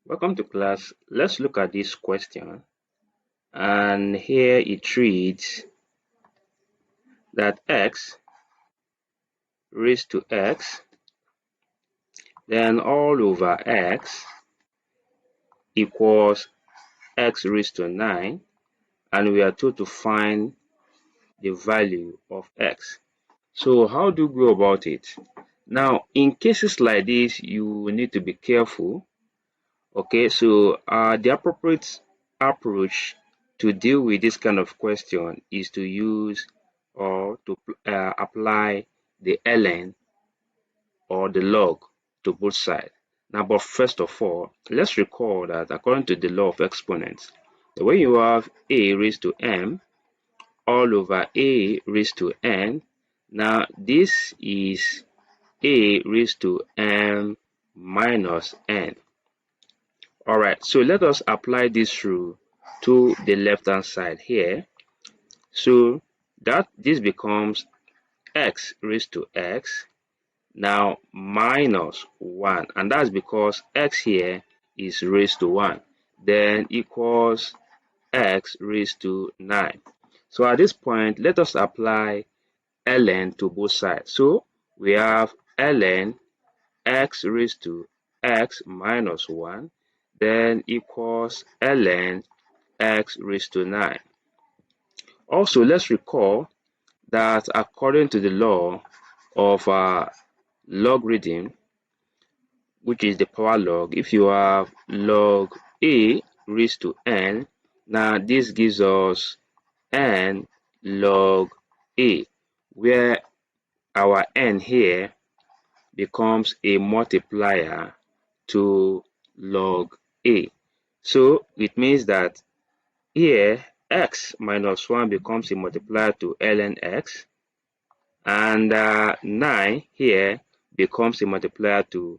Welcome to class. Let's look at this question. And here it reads that x raised to x, then all over x equals x raised to 9. And we are told to find the value of x. So how do we go about it? Now, in cases like this, you need to be careful. Okay, so the appropriate approach to deal with this kind of question is to use or to apply the ln or the log to both sides. Now, but first of all, let's recall that according to the law of exponents, when you have a raised to m all over a raised to n, now this is a raised to m minus n. All right, so let us apply this rule to the left hand side here. So that this becomes x raised to x now minus 1, and that's because x here is raised to 1, then equals x raised to 9. So at this point, let us apply ln to both sides. So we have ln x raised to x minus 1, then equals ln x raised to 9. Also, let's recall that according to the law of logarithm, which is the power log, if you have log a raised to n, now this gives us n log a, where our n here becomes a multiplier to log a. So it means that here x minus 1 becomes a multiplier to ln x, and 9 here becomes a multiplier to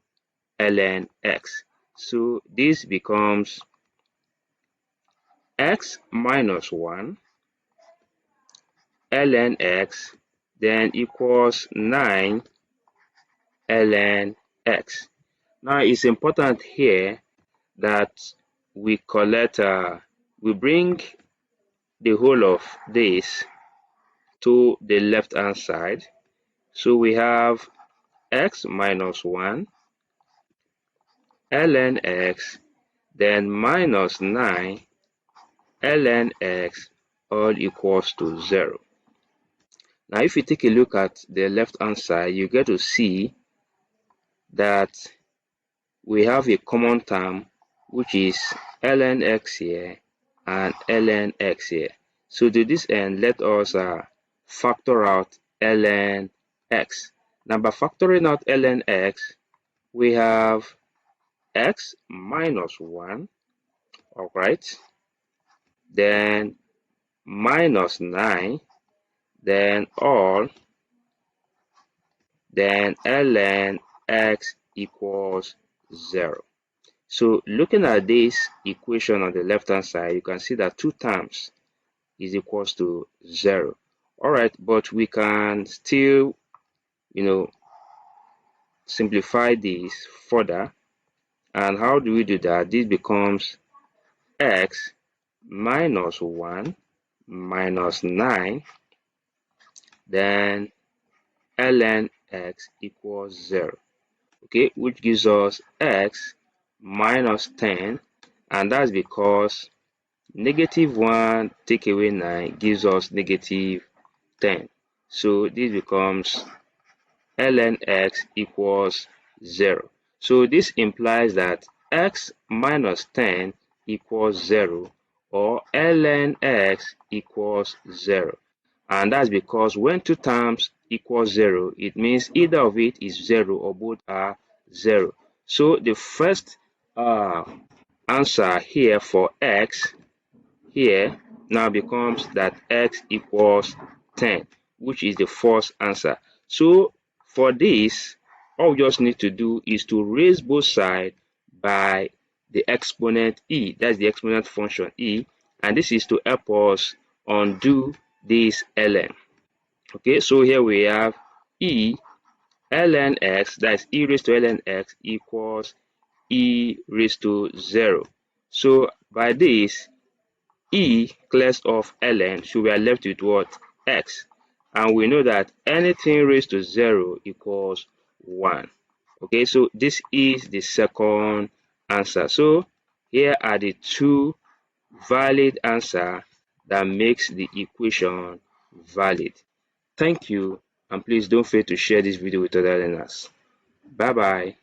ln x. So this becomes x minus 1 ln x, then equals 9 ln x. Now it's important here that we bring the whole of this to the left hand side. So we have x minus 1 ln x, then minus 9 ln x, all equals to 0. Now if you take a look at the left hand side, you get to see that we have a common term, which is ln x here and ln x here. So to this end, let us factor out ln x. Now by factoring out ln x, we have x minus 1, all right, then minus 9, then all, then ln x equals 0. So looking at this equation on the left hand side, you can see that 2 terms is equals to 0. All right, but we can still, simplify this further. And how do we do that? This becomes x minus 1 minus 9, then ln x equals 0. Okay, which gives us x minus 10, and that's because negative 1 take away 9 gives us negative 10. So this becomes ln x equals 0. So this implies that x minus 10 equals 0, or ln x equals 0. And that's because when 2 terms equals 0, it means either of it is 0 or both are 0. So the first answer here for x here now becomes that x equals 10, which is the first answer. So for this, all we just need to do is to raise both sides by the exponent e, that's the exponent function e, and this is to help us undo this ln. Okay, so here we have e ln x, that's e raised to ln x, equals e raised to 0. So by this, e clears off ln, so we are left with what? X. And we know that anything raised to 0 equals 1. Okay, so this is the second answer. So here are the two valid answer that makes the equation valid. Thank you, and please don't fail to share this video with other learners. Bye bye.